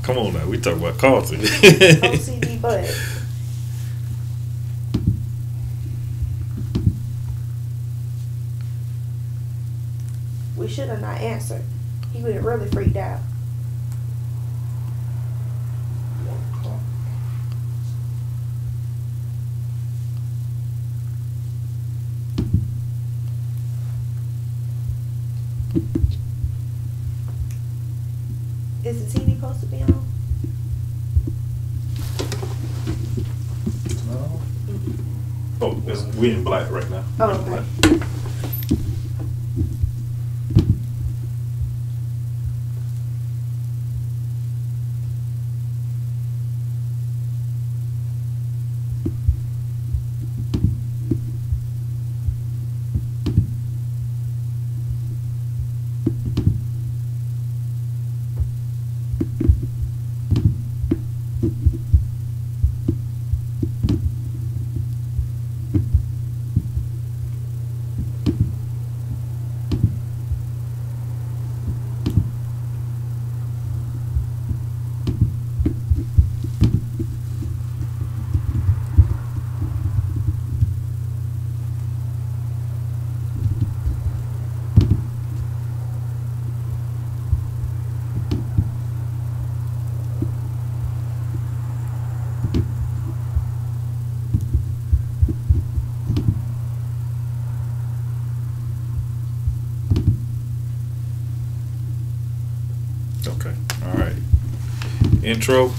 Come on now, we talking about Karlton. OCD Bud. We should have not answered. He would have really freaked out. Is the TV supposed to be on? No. Oh, we in black right now. Oh, okay. Okay. All right. Intro.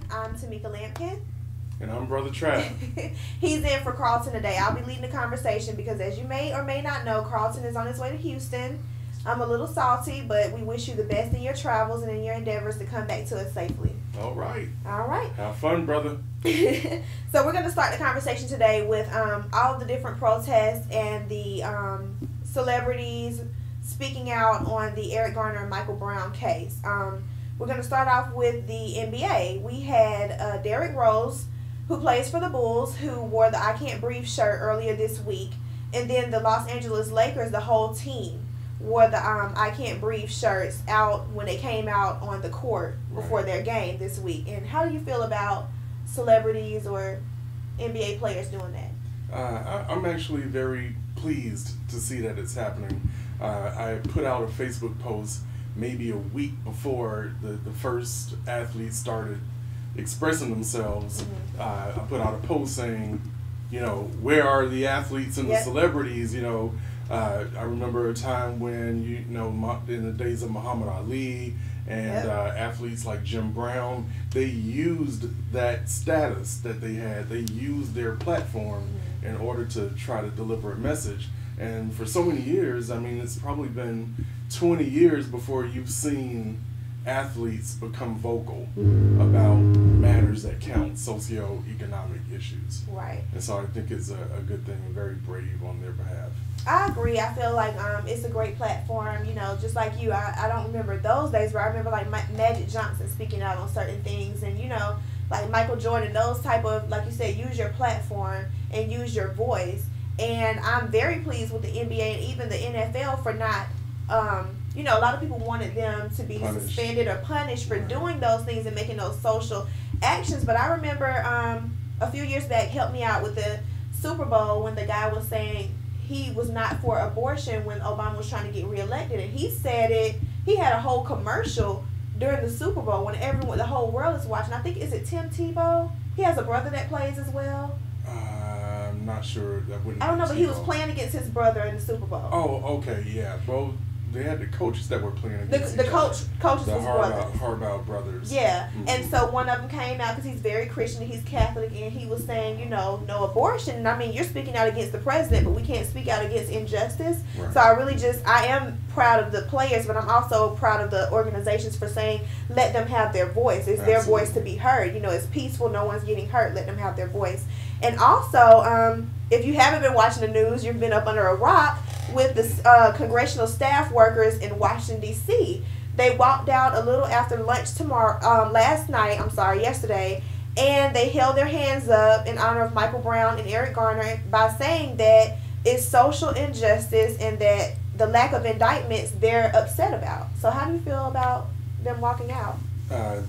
I'm Tamika Lampkin. And I'm Brotha Trav. He's in for Karlton today. I'll be leading the conversation because, as you may or may not know, Karlton is on his way to Houston. I'm a little salty, but we wish you the best in your travels and in your endeavors to come back to us safely. All right. All right. Have fun, brother. So we're going to start the conversation today with all of the different protests and the celebrities speaking out on the Eric Garner and Michael Brown case. We're going to start off with the NBA. We had Derrick Rose, who plays for the Bulls, who wore the I Can't Breathe shirt earlier this week. And then the Los Angeles Lakers, the whole team, wore the I Can't Breathe shirts out when they came out on the court before their game this week. And how do you feel about celebrities or NBA players doing that? I'm actually very pleased to see that it's happening. I put out a Facebook post maybe a week before the first athletes started expressing themselves. I put out a post saying, you know, where are the athletes and the celebrities? You know, I remember a time when, you know, in the days of Muhammad Ali and athletes like Jim Brown, they used that status that they had. They used their platform in order to try to deliver a message. And for so many years, I mean, it's probably been 20 years before you've seen athletes become vocal about matters that count, socioeconomic issues. Right. And so I think it's a good thing and very brave on their behalf. I agree. I feel like it's a great platform, you know, just like you. I don't remember those days, but I remember like Magic Johnson speaking out on certain things, and, you know, like Michael Jordan, those type of, like you said, use your platform and use your voice. And I'm very pleased with the NBA and even the NFL for not, you know, a lot of people wanted them to be suspended or punished for doing those things and making those social actions. But I remember a few years back, helped me out with the Super Bowl when the guy was saying he was not for abortion when Obama was trying to get reelected, and he said it. He had a whole commercial during the Super Bowl when the whole world is watching. I think, is it Tim Tebow? He has a brother that plays as well. I'm not sure. I don't know, but he was playing against his brother in the Super Bowl. Oh, okay, yeah. Well, they had the coaches that were playing against the coaches was brothers. Harbaugh brothers. Yeah, mm-hmm. And so one of them came out because he's very Christian, he's Catholic, and he was saying, you know, no abortion. And I mean, you're speaking out against the president, but we can't speak out against injustice. Right. So I am proud of the players, but I'm also proud of the organizations for saying, let them have their voice. It's their voice to be heard. You know, it's peaceful, no one's getting hurt, let them have their voice. And also, if you haven't been watching the news, you've been up under a rock with the congressional staff workers in Washington, D.C. They walked out a little after lunch yesterday, and they held their hands up in honor of Michael Brown and Eric Garner by saying that it's social injustice and that the lack of indictments they're upset about. So how do you feel about them walking out?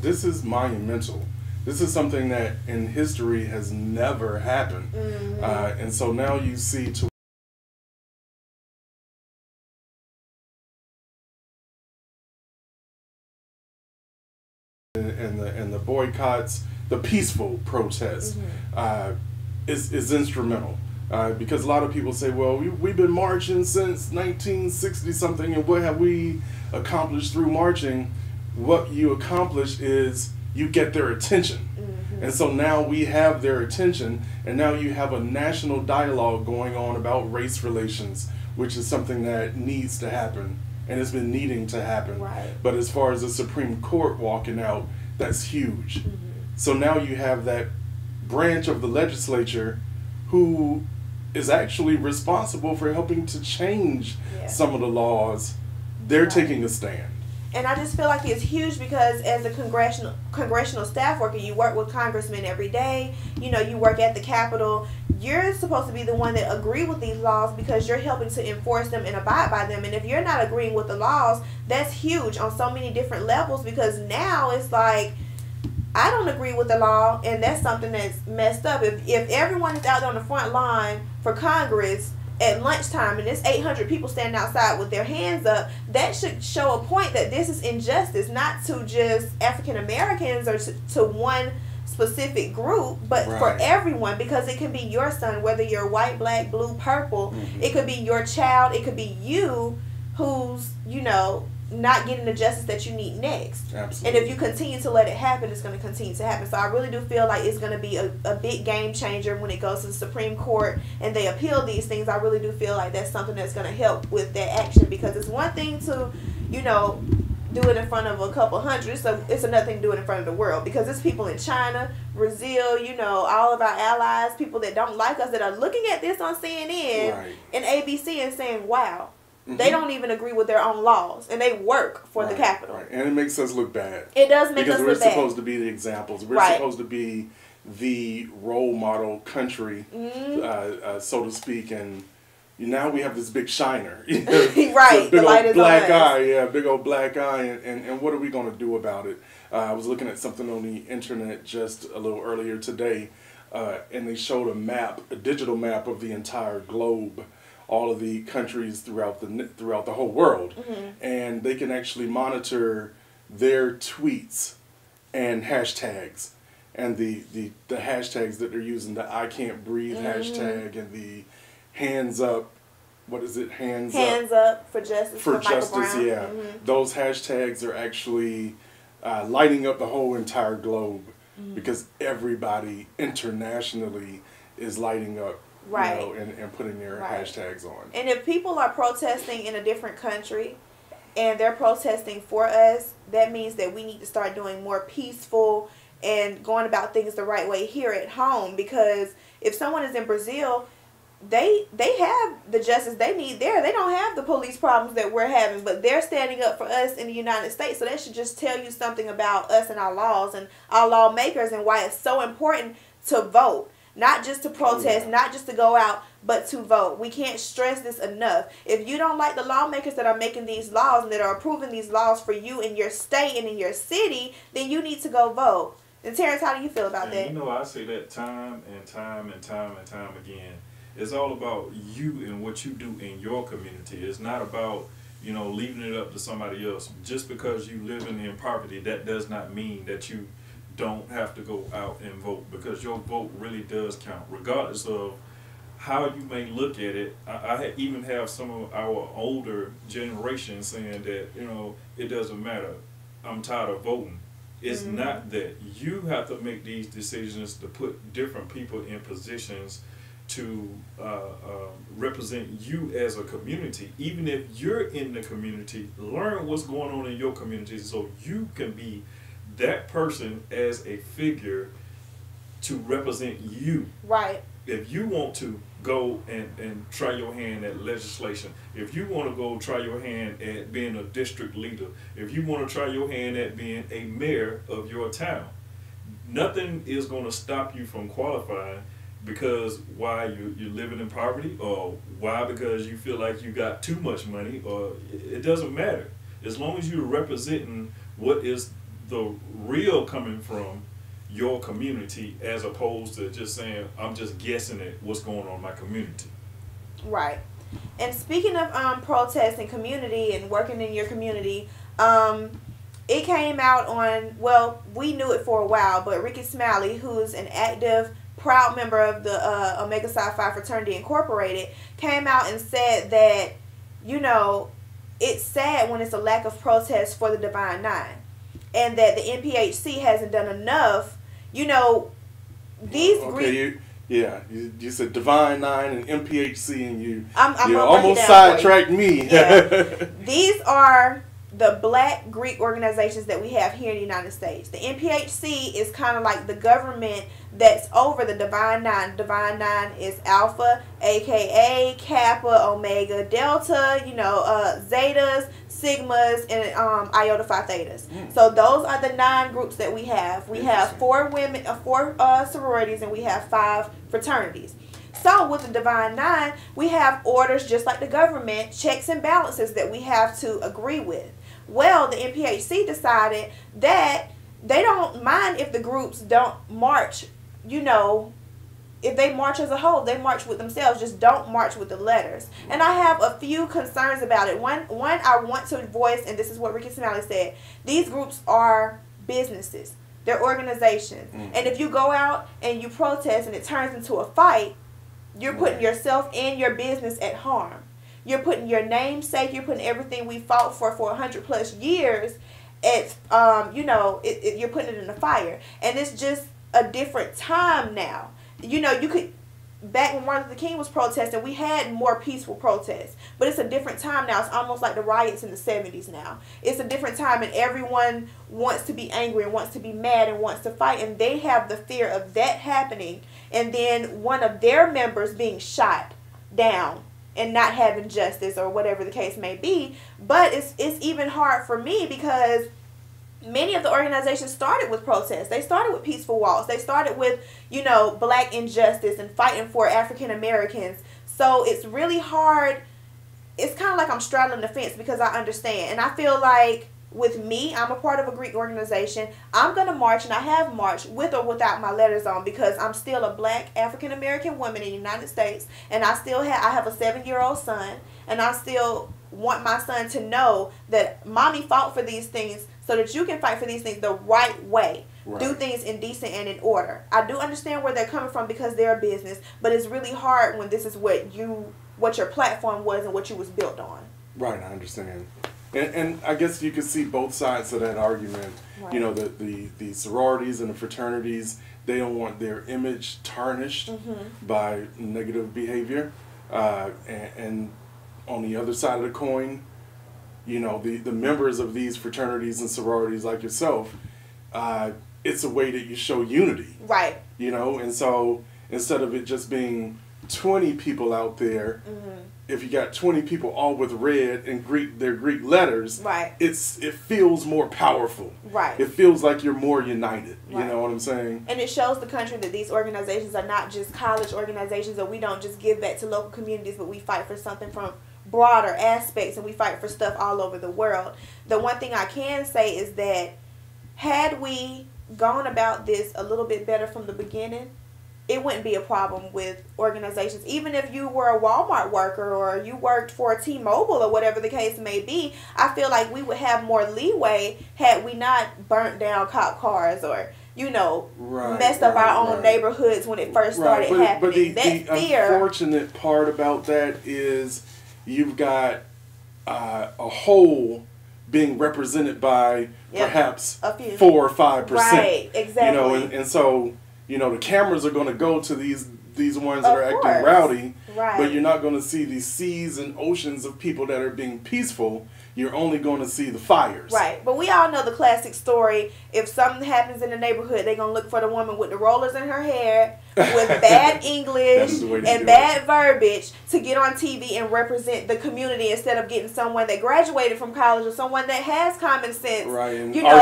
This is monumental. This is something that in history has never happened. Mm-hmm. And so now you see and the boycotts, the peaceful protests, is instrumental. Because a lot of people say, well, we've been marching since 1960 something, and what have we accomplished through marching? What you accomplish is you get their attention. And so now we have their attention, and now you have a national dialogue going on about race relations, which is something that needs to happen and has been needing to happen. Right. But as far as the Supreme Court walking out, that's huge. So now you have that branch of the legislature who is actually responsible for helping to change some of the laws. They're taking a stand. And I just feel like it's huge because as a congressional staff worker, you work with congressmen every day. You know, you work at the Capitol. You're supposed to be the one that agree with these laws because you're helping to enforce them and abide by them. And if you're not agreeing with the laws, that's huge on so many different levels, because now it's like, I don't agree with the law, and that's something that's messed up. If everyone is out there on the front line for Congress at lunchtime and there's 800 people standing outside with their hands up, that should show a point that this is injustice, not to just African Americans or to one specific group, but for everyone, because it can be your son, whether you're white, black, blue, purple. It could be your child, it could be you who's, you know, not getting the justice that you need next. Absolutely. And if you continue to let it happen, it's going to continue to happen. So I really do feel like it's going to be a big game changer when it goes to the Supreme Court and they appeal these things. I really do feel like that's something that's going to help with that action, because it's one thing to, you know, do it in front of a couple hundred. It's another thing to do it in front of the world, because it's people in China, Brazil, you know, all of our allies, people that don't like us that are looking at this on CNN and ABC and saying, wow. They don't even agree with their own laws, and they work for the Capitol. Right. And it makes us look bad. It does make us look bad. Because we're supposed to be the examples. We're supposed to be the role model country, so to speak. And now we have this big shiner. Big old black eye. Big old black eye. And what are we going to do about it? I was looking at something on the internet just a little earlier today, and they showed a digital map of the entire globe, all of the countries throughout the whole world, and they can actually monitor their tweets and hashtags, and the hashtags that they're using, the I can't breathe hashtag and the hands up, what is it, hands up for justice for justice Michael Brown. Those hashtags are actually lighting up the whole entire globe, because everybody internationally is lighting up. You know, and putting their hashtags on. And if people are protesting in a different country and they're protesting for us, that means that we need to start doing more peaceful and going about things the right way here at home. Because if someone is in Brazil, they have the justice they need there. They don't have the police problems that we're having, but they're standing up for us in the United States. So that should just tell you something about us and our laws and our lawmakers, and why it's so important to vote. Not just to protest, not just to go out, but to vote. We can't stress this enough. If you don't like the lawmakers that are making these laws and that are approving these laws for you in your state and in your city, then you need to go vote. And Terrence, how do you feel about that? You know, I say that time and time and time and time again. It's all about you and what you do in your community. It's not about, leaving it up to somebody else. Just because you live in poverty, that does not mean that you don't have to go out and vote, because your vote really does count, regardless of how you may look at it. I even have some of our older generation saying that, it doesn't matter. I'm tired of voting. It's not that. You have to make these decisions to put different people in positions to represent you as a community. Even if you're in the community, learn what's going on in your community so you can be that person as a figure to represent you. Right. If you want to go and try your hand at legislation, if you want to go try your hand at being a district leader, if you want to try your hand at being a mayor of your town, nothing is going to stop you from qualifying. Because why you're living in poverty, or why because you feel like you got too much money, or it doesn't matter. As long as you're representing what is the real coming from your community, as opposed to just saying, I'm just guessing at what's going on in my community. Right. And speaking of protest and community and working in your community, it came out on, well, we knew it for a while, but Ricky Smiley, who's an active, proud member of the Omega Psi Phi Fraternity Incorporated, came out and said that, it's sad when it's a lack of protest for the Divine Nine, and that the NPHC hasn't done enough. These you said Divine Nine and MPHC, and you you almost sidetracked me. Yeah. These are the black Greek organizations that we have here in the United States. The NPHC is kind of like the government that's over the Divine Nine. Divine Nine is Alpha, aka Kappa, Omega, Delta, Zetas, Sigmas, and Iota Phi Thetas. So those are the 9 groups that we have. We have 4 sororities, and we have 5 fraternities. So with the Divine Nine, we have orders just like the government, checks and balances that we have to agree with. Well, the NPHC decided that they don't mind if the groups don't march, if they march as a whole, they march with themselves, just don't march with the letters. And I have a few concerns about it. One I want to voice, and this is what Ricky Smiley said, these groups are businesses. They're organizations. And if you go out and you protest and it turns into a fight, you're putting yourself and your business at harm. You're putting your namesake, you're putting everything we fought for 100+ years, you're putting it in the fire. And it's just a different time now. You could, back when Martin Luther King was protesting, we had more peaceful protests. But it's a different time now. It's almost like the riots in the 70s now. It's a different time, and everyone wants to be angry and wants to be mad and wants to fight. And they have the fear of that happening, and then one of their members being shot down and not having justice, or whatever the case may be. But it's even hard for me because many of the organizations started with protests. They started with peaceful walks. They started with, black injustice and fighting for African Americans. So it's really hard. It's kind of like I'm straddling the fence because I understand. And I feel like with me, I'm a part of a Greek organization. I'm going to march, and I have marched with or without my letters on, because I'm still a black African American woman in the United States. And I have a 7-year-old son, and I still want my son to know that mommy fought for these things so that you can fight for these things the right way. Right. Do things in decent and in order. I do understand where they're coming from because they're a business, but it's really hard when this is what your platform was and what you was built on. Right, I understand. And I guess you could see both sides of that argument. Right. The sororities and the fraternities, they don't want their image tarnished by negative behavior. And on the other side of the coin, the members of these fraternities and sororities like yourself, it's a way that you show unity. Right. And so instead of it just being 20 people out there, if you got 20 people all with red and their Greek letters, right, it feels more powerful. Right. It feels like you're more united. Right. You know what I'm saying? And it shows the country that these organizations are not just college organizations, or we don't just give back to local communities, but we fight for something from broader aspects, and we fight for stuff all over the world. The one thing I can say is that had we gone about this a little bit better from the beginning, it wouldn't be a problem with organizations. Even if you were a Walmart worker or you worked for T-Mobile or whatever the case may be, I feel like we would have more leeway had we not burnt down cop cars or, you know, messed up our own neighborhoods when it first started happening. But the unfortunate part about that is you've got a whole being represented by perhaps 4 or 5%. Right, exactly. You know, and so, you know, the cameras are going to go to these ones that are acting rowdy, but you're not going to see these seas and oceans of people that are being peaceful. You're only going to see the fires. Right. But we all know the classic story. If something happens in the neighborhood, they're going to look for the woman with the rollers in her hair, with bad English and bad verbiage to get on TV and represent the community instead of getting someone that graduated from college or someone that has common sense. Right. And you know,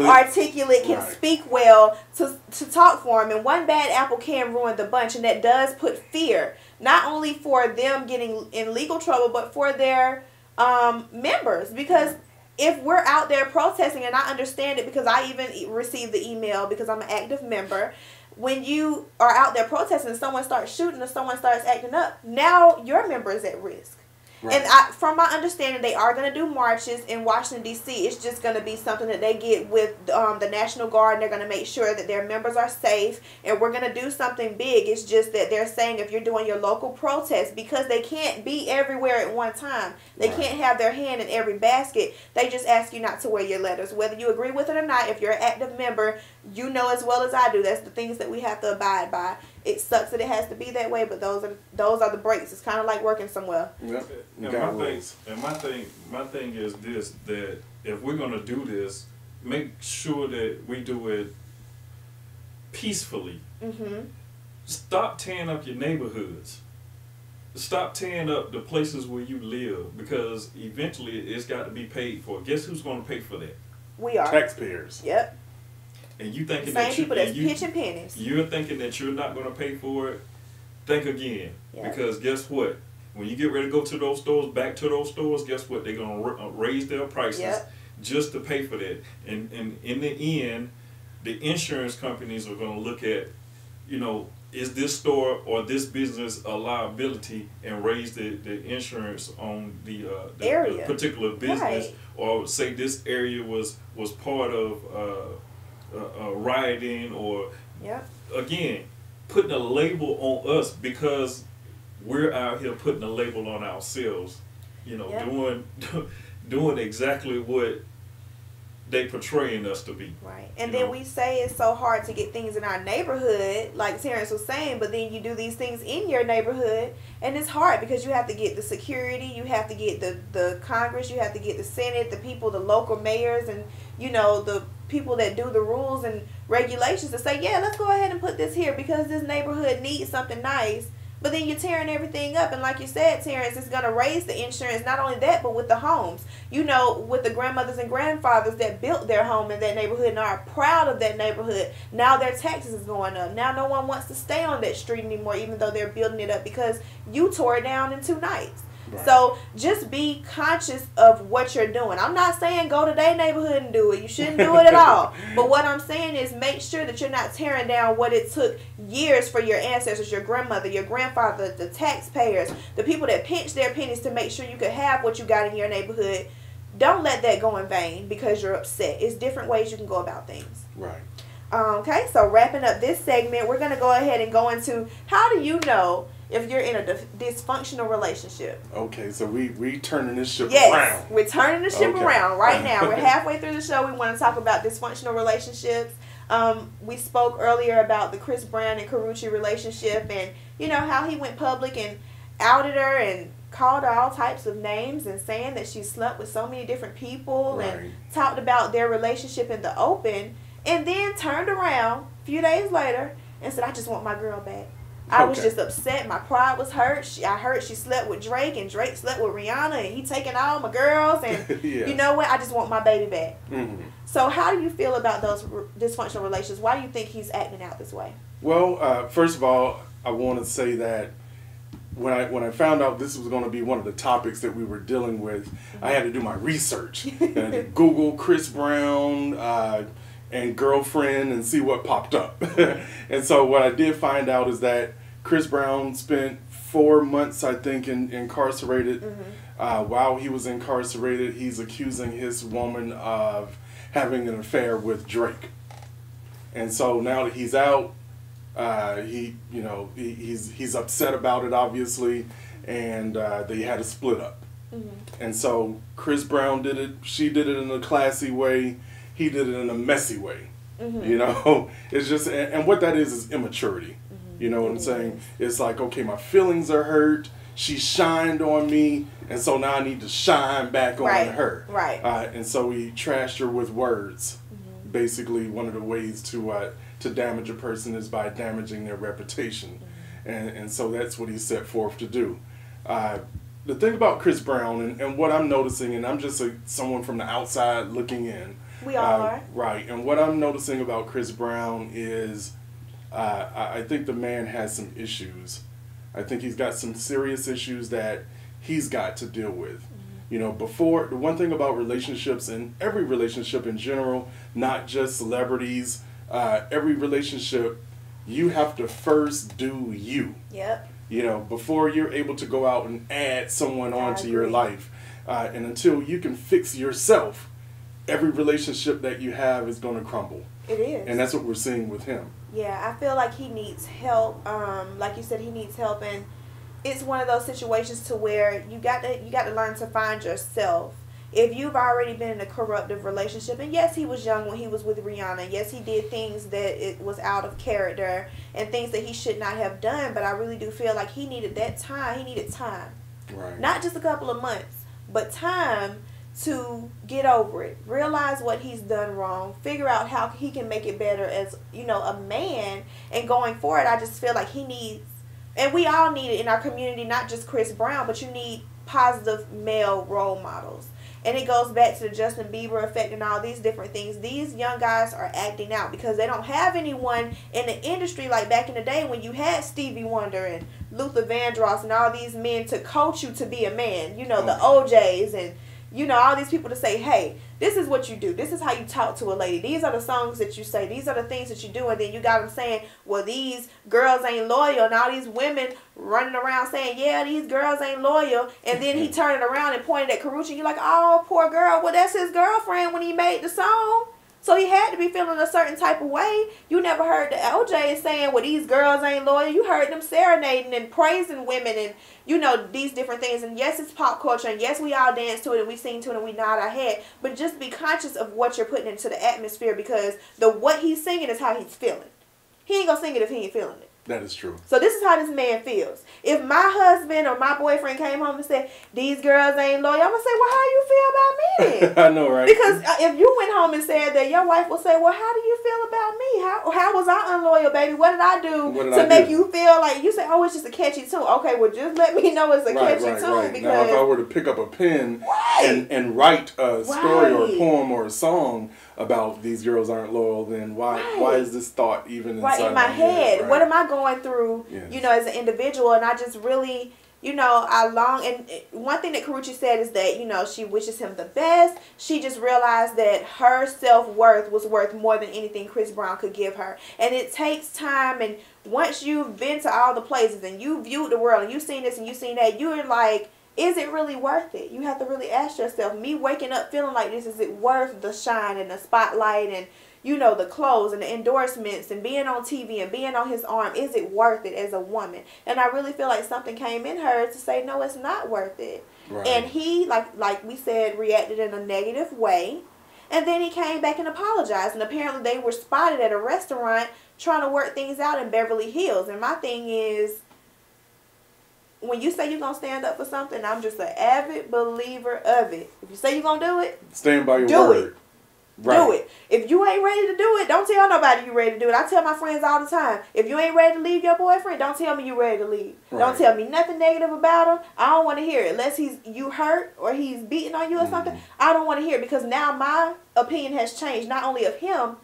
articulate, can speak well to talk for them. And one bad apple can ruin the bunch. And that does put fear, not only for them getting in legal trouble, but for their members, because if we're out there protesting, and I understand it because I even received the email because I'm an active member, when you are out there protesting and someone starts shooting or someone starts acting up, now your member is at risk. Right. And from my understanding, they are going to do marches in Washington, D.C. It's just going to be something that they get with the National Guard, and they're going to make sure that their members are safe, and we're going to do something big. It's just that they're saying if you're doing your local protest, because they can't be everywhere at one time, they can't have their hand in every basket, they just ask you not to wear your letters. Whether you agree with it or not, if you're an active member, you know as well as I do, that's the things that we have to abide by. It sucks that it has to be that way, but those are the breaks. It's kind of like working somewhere. Yep. And my thing is this, that if we're gonna do this, make sure that we do it peacefully. Mm-hmm. Stop tearing up your neighborhoods. Stop tearing up the places where you live, because eventually it's got to be paid for. Guess who's going to pay for that? We are. Taxpayers. Yep. And you thinking same people that's pitching pennies. You're thinking that you're not going to pay for it. Think again, because guess what? When you get ready to go to those stores, back to those stores, guess what? They're going to raise their prices just to pay for that. And in the end, the insurance companies are going to look at, you know, is this store or this business a liability, and raise the insurance on the particular business, or say this area was part of rioting, or again, putting a label on us because we're out here putting a label on ourselves, you know, doing exactly what they portraying us to be. Right. And then we say it's so hard to get things in our neighborhood, like Terrence was saying, but then you do these things in your neighborhood, and it's hard because you have to get the security, you have to get the Congress, you have to get the Senate, the people, the local mayors, and, you know, the people that do the rules and regulations to say, yeah, let's go ahead and put this here because this neighborhood needs something nice. But then you're tearing everything up, and like you said, Terrence, it's going to raise the insurance. Not only that, but with the homes. You know, with the grandmothers and grandfathers that built their home in that neighborhood and are proud of that neighborhood, now their taxes is going up. Now no one wants to stay on that street anymore, even though they're building it up because you tore it down in 2 nights. Right. So just be conscious of what you're doing. I'm not saying go to their neighborhood and do it. You shouldn't do it at all. But what I'm saying is make sure that you're not tearing down what it took years for your ancestors, your grandmother, your grandfather, the taxpayers, the people that pinched their pennies to make sure you could have what you got in your neighborhood. Don't let that go in vain because you're upset. It's different ways you can go about things. Right. Okay, so wrapping up this segment, we're going to go ahead and go into how do you know if you're in a dysfunctional relationship. Okay, so we turning this ship around. Yes, we're turning the ship around right now. We're halfway through the show. We want to talk about dysfunctional relationships. We spoke earlier about the Chris Brown and Karrueche relationship, and you know how he went public and outed her and called her all types of names and saying that she slept with so many different people and talked about their relationship in the open, and then turned around a few days later and said, I just want my girl back. I was just upset. My pride was hurt. I heard she slept with Drake, and Drake slept with Rihanna, and he taking all my girls, and you know what? I just want my baby back. Mm-hmm. So how do you feel about those dysfunctional relations? Why do you think he's acting out this way? Well, first of all, I want to say that when I found out this was going to be one of the topics that we were dealing with, I had to do my research. And Google Chris Brown, and girlfriend and see what popped up. And so what I did find out is that Chris Brown spent 4 months, I think, incarcerated. While he was incarcerated, he's accusing his woman of having an affair with Drake. And so now that he's out, he's upset about it, obviously, and they had a split up. And so Chris Brown did it. She did it in a classy way. He did it in a messy way. You know, it's just, and what that is immaturity. You know what I'm saying? It's like, okay, my feelings are hurt. She shined on me, and so now I need to shine back on her. Right. And so he trashed her with words. Basically, one of the ways to damage a person is by damaging their reputation. And so that's what he set forth to do. The thing about Chris Brown, and what I'm noticing, and I'm just someone from the outside looking in. We all are. Right. And what I'm noticing about Chris Brown is I think the man has some issues. I think he's got some serious issues that he's got to deal with. You know, before, the one thing about relationships, and every relationship in general, not just celebrities, every relationship, you have to first do you. Yep. You know, before you're able to go out and add someone onto your life. And until you can fix yourself, every relationship that you have is going to crumble. It is. And that's what we're seeing with him. Yeah, I feel like he needs help. Like you said, he needs help, and it's one of those situations to where you got to learn to find yourself. If you've already been in a corruptive relationship, and yes, he was young when he was with Rihanna. Yes, he did things that it was out of character and things that he should not have done. But I really do feel like he needed that time. He needed time, right? Not just a couple of months, but time to get over it, realize what he's done wrong, figure out how he can make it better as, you know, a man. And going forward, I just feel like he needs, and we all need it in our community, not just Chris Brown, but you need positive male role models. And it goes back to the Justin Bieber effect and all these different things. These young guys are acting out because they don't have anyone in the industry like back in the day when you had Stevie Wonder and Luther Vandross and all these men to coach you to be a man. You know, the OJs and, you know, all these people to say, hey, this is what you do. This is how you talk to a lady. These are the songs that you say. These are the things that you do. And then you got them saying, well, these girls ain't loyal. And all these women running around saying, yeah, these girls ain't loyal. And then he turned around and pointed at Karrueche. You're like, oh, poor girl. Well, that's his girlfriend when he made the song. So he had to be feeling a certain type of way. You never heard the OJ saying, well, these girls ain't loyal. You heard them serenading and praising women and, you know, these different things. And yes, it's pop culture. And yes, we all dance to it and we sing to it and we nod our head. But just be conscious of what you're putting into the atmosphere, because what he's singing is how he's feeling. He ain't going to sing it if he ain't feeling it. That is true. So this is how this man feels. If my husband or my boyfriend came home and said, these girls ain't loyal, I'm going to say, well, how you feel about me then? I know, right? Because if you went home and said that, your wife will say, well, how do you feel about me? How was I unloyal, baby? What did I do to make you feel like, you say, oh, it's just a catchy tune. Okay, well, just let me know it's a catchy tune. Because now, if I were to pick up a pen and write a story or a poem or a song about these girls aren't loyal, then why is this thought even inside in my head? Right? What am I going through, you know, as an individual? And I just really, you know, and one thing that Karrueche said is that, you know, she wishes him the best. She just realized that her self-worth was worth more than anything Chris Brown could give her. And it takes time, and once you've been to all the places and you viewed the world and you've seen this and you've seen that, you're like, is it really worth it? You have to really ask yourself, me waking up feeling like this, is it worth the shine and the spotlight and, you know, the clothes and the endorsements and being on TV and being on his arm? Is it worth it as a woman? And I really feel like something came in her to say, no, it's not worth it. Right. And he, like we said, reacted in a negative way. And then he came back and apologized. And apparently they were spotted at a restaurant trying to work things out in Beverly Hills. And my thing is, when you say you're going to stand up for something, I'm just an avid believer of it. If you say you're going to do it, stand by your word. Do it. If you ain't ready to do it, don't tell nobody you're ready to do it. I tell my friends all the time, if you ain't ready to leave your boyfriend, don't tell me you're ready to leave. Right. Don't tell me nothing negative about him. I don't want to hear it. Unless you hurt or he's beating on you or something, I don't want to hear it, because now my opinion has changed, not only of him,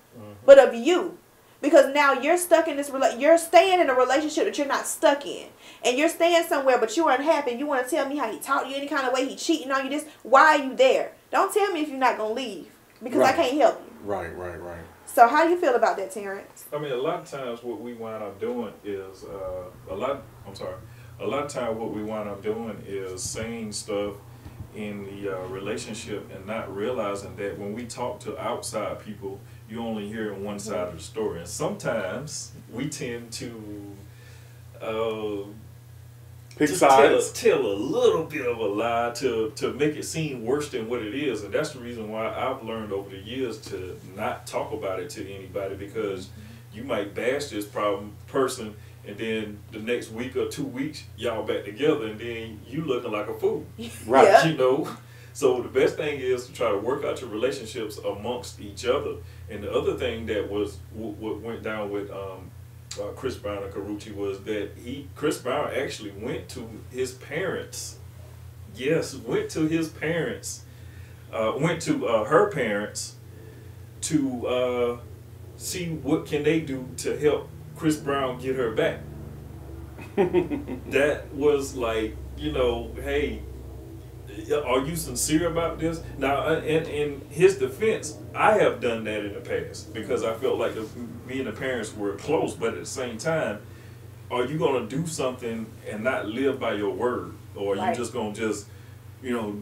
but of you. Because now you're stuck in this, you're staying in a relationship that you're not stuck in. And you're staying somewhere, but you're unhappy. And you want to tell me how he talked to you any kind of way, he cheating on you, this. Why are you there? Don't tell me if you're not going to leave. Because I can't help you. Right. So how you feel about that, Terrence? I mean, a lot of times what we wind up doing is a lot of times what we wind up doing is saying stuff in the relationship and not realizing that when we talk to outside people, you only hearing one side of the story. And sometimes we tend to pick just sides. tell a little bit of a lie to make it seem worse than what it is. And that's the reason why I've learned over the years to not talk about it to anybody, because you might bash this person, and then the next week or 2 weeks, y'all back together, and then you looking like a fool. Right. Yeah. You know? So the best thing is to try to work out your relationships amongst each other. And the other thing that was what went down with Chris Brown and Karrueche was that Chris Brown actually went to his parents. Yes, went to his parents. Went to her parents to see what can they do to help Chris Brown get her back. That was like, you know, hey, are you sincere about this? Now, in his defense, I have done that in the past because I felt like me and the parents were close, but at the same time, are you going to do something and not live by your word? Or are you just going to you know,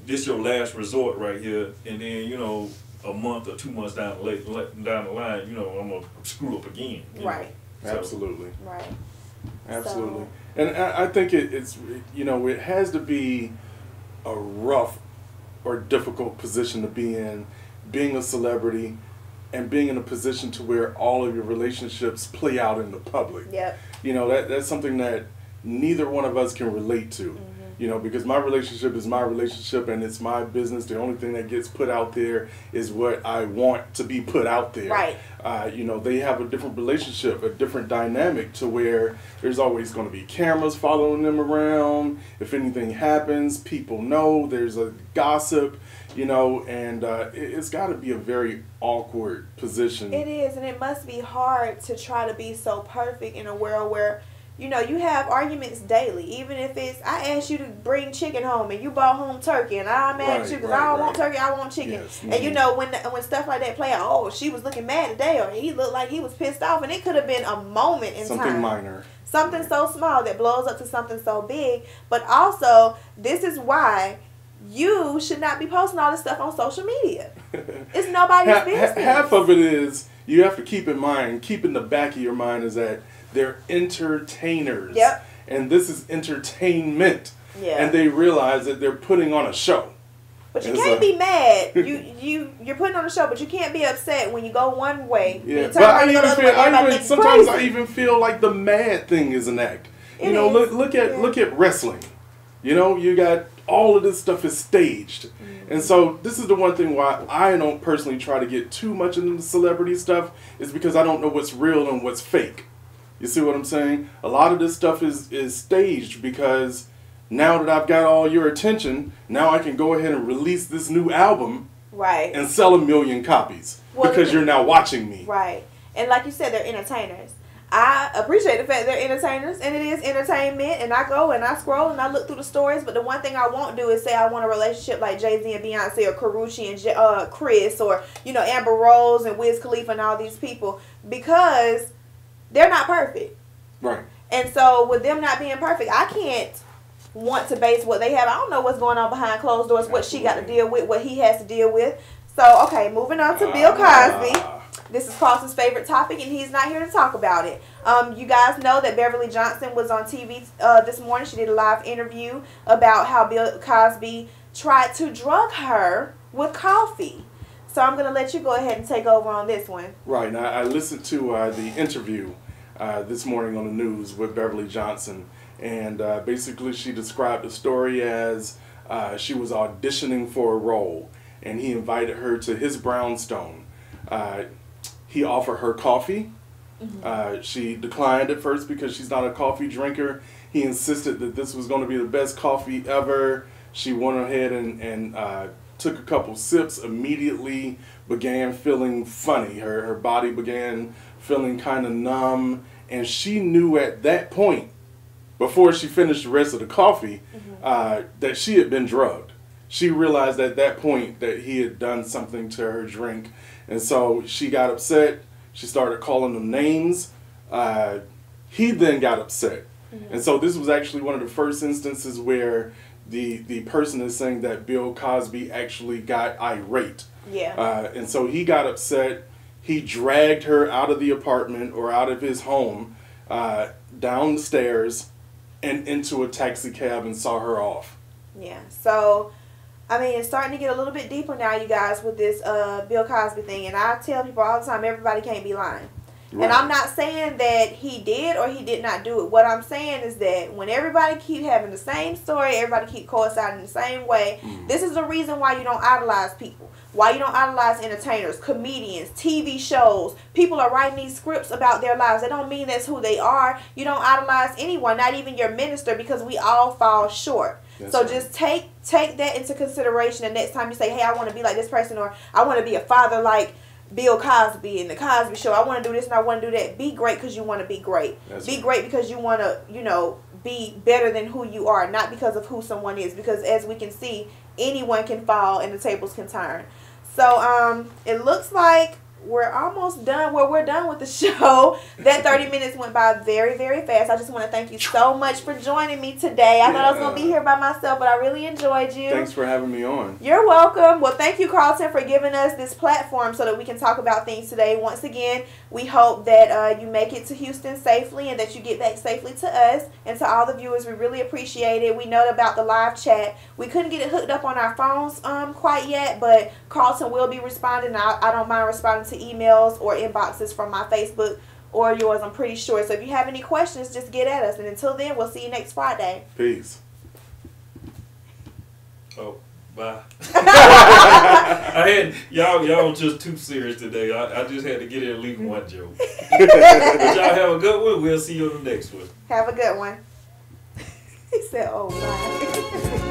this your last resort right here, and then, you know, a month or 2 months down the line, you know, I'm going to screw up again. Right. So, absolutely. Right. Absolutely. And I think it's, you know, it has to be a rough or difficult position to be in, being a celebrity and being in a position to where all of your relationships play out in the public. Yep. You know, that's something that neither one of us can relate to. You know, because my relationship is my relationship and it's my business. The only thing that gets put out there is what I want to be put out there. Right. You know, they have a different relationship, a different dynamic to where there's always going to be cameras following them around. If anything happens, people know. There's a gossip, you know, and it's got to be a very awkward position. It is, and it must be hard to try to be so perfect in a world where, you know, you have arguments daily. Even if it's, I asked you to bring chicken home and you brought home turkey, and I'm mad at you because I don't want turkey, I want chicken. Yes. And you know, when stuff like that play out, oh, she was looking mad today, or he looked like he was pissed off, and it could have been a moment in something time. minor. Something so small that blows up to something so big. But also, this is why you should not be posting all this stuff on social media. It's nobody's business. Half of it is, you have to keep in the back of your mind is that they're entertainers. Yep. And this is entertainment. Yeah. And they realize that they're putting on a show. But you can't be mad. You're putting on a show, but you can't be upset when you go one way. Yeah. But sometimes I even feel like the mad thing is an act. You know, look at wrestling. You know, you got all of this stuff is staged. And so this is the one thing why I don't personally try to get too much into the celebrity stuff, is because I don't know what's real and what's fake. You see what I'm saying? A lot of this stuff is staged because now that I've got all your attention, now I can go ahead and release this new album, right, and sell 1 million copies because you're now watching me. Right. And like you said, they're entertainers. I appreciate the fact they're entertainers, and it is entertainment, and I go and I scroll and I look through the stories, but the one thing I won't do is say I want a relationship like Jay-Z and Beyonce, or Karrueche and Chris, or, you know, Amber Rose and Wiz Khalifa and all these people, because they're not perfect. Right. And so with them not being perfect, I can't want to base what they have. I don't know what's going on behind closed doors, what she got to deal with, what he has to deal with. So, okay, moving on to Bill Cosby. This is Carlton's favorite topic, and he's not here to talk about it. You guys know that Beverly Johnson was on TV this morning. She did a live interview about how Bill Cosby tried to drug her with coffee. So I'm going to let you go ahead and take over on this one. Right. Now, I listened to the interview this morning on the news with Beverly Johnson, and basically she described the story as she was auditioning for a role, and he invited her to his brownstone. He offered her coffee. She declined at first because she's not a coffee drinker. He insisted that this was going to be the best coffee ever. She went ahead and took a couple sips, immediately began feeling funny. Her body began feeling kind of numb, and she knew at that point, before she finished the rest of the coffee, that she had been drugged. she realized at that point that he had done something to her drink. And so she got upset. She started calling him names. He then got upset. Mm-hmm. And so this was actually one of the first instances where the person is saying that Bill Cosby actually got irate. Yeah. And so he got upset. He dragged her out of the apartment or out of his home, down the stairs and into a taxi cab and saw her off. Yeah. So, I mean, it's starting to get a little bit deeper now, you guys, with this Bill Cosby thing. And I tell people all the time, everybody can't be lying. Right. And I'm not saying that he did or he did not do it. What I'm saying is that when everybody keep having the same story, everybody keep coinciding in the same way, this is the reason why you don't idolize people. Why you don't idolize entertainers, comedians, TV shows. People are writing these scripts about their lives. That don't mean that's who they are. You don't idolize anyone, not even your minister, because we all fall short. That's so right. Just take that into consideration the next time you say, hey, I want to be like this person, or I want to be a father like Bill Cosby and the Cosby Show. I want to do this and I want to do that. Be great because you want to be great. That's be right. Great because you want to, be better than who you are, not because of who someone is. Because as we can see, anyone can fall and the tables can turn. So it looks like we're almost done. Well, we're done with the show. That 30 minutes went by very, very fast. I just want to thank you so much for joining me today. I thought I was going to be here by myself, but I really enjoyed you. Thanks for having me on. You're welcome. Well, thank you, Karlton, for giving us this platform so that we can talk about things today. Once again, we hope that you make it to Houston safely and that you get back safely to us. And to all the viewers, we really appreciate it. We know about the live chat. We couldn't get it hooked up on our phones quite yet, but Karlton will be responding. I don't mind responding to emails or inboxes from my Facebook or yours, I'm pretty sure. So if you have any questions, just get at us. And until then, we'll see you next Friday. Peace. Oh, bye. I had y'all just too serious today. I just had to get in at least one joke. But y'all have a good one. We'll see you on the next one. Have a good one. He said, oh, bye.